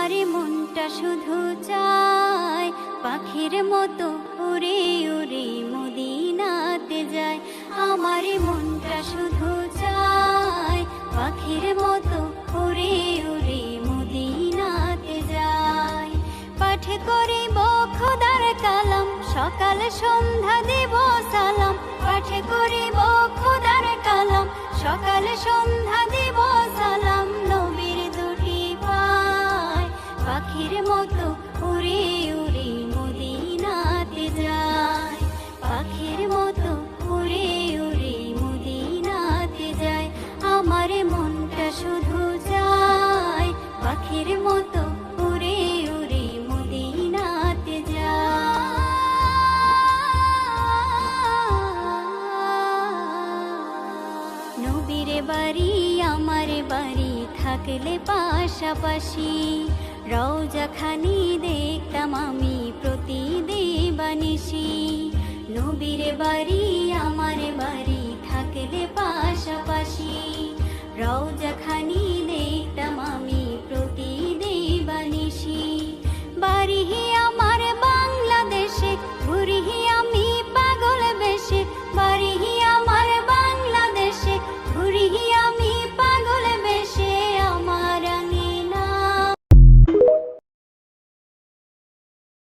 আমার মনটা শুধু চায় পাখির মতো উড়ে উড়ে মদিনাতে যায়। আমার মনটা শুধু চায় পাখির মতো উড়ে উড়ে মদিনাতে যায়। পাঠ করিব খোদার কালাম, সকাল সন্ধ্যা দেব সালাম। পাঠ করিব খোদার কালাম, সকাল সন্ধ্যা দেব সালাম। নবীর দুটি পায় পাখির মতো উড়ে উড়ে মদিনাতে যায়। পাখির মতো উড়ে উড়ে মদিনাতে যায়। আমার মনটা শুধু চায় পাখির মতো উড়ে উড়ে মদিনাতে যায়। নবীর বাড়ি আমার বাড়ি থাকলে পাশাপাশি, রওজা খানি দেখতাম আমি প্রতি দিবানিশি। নবীর বাড়ি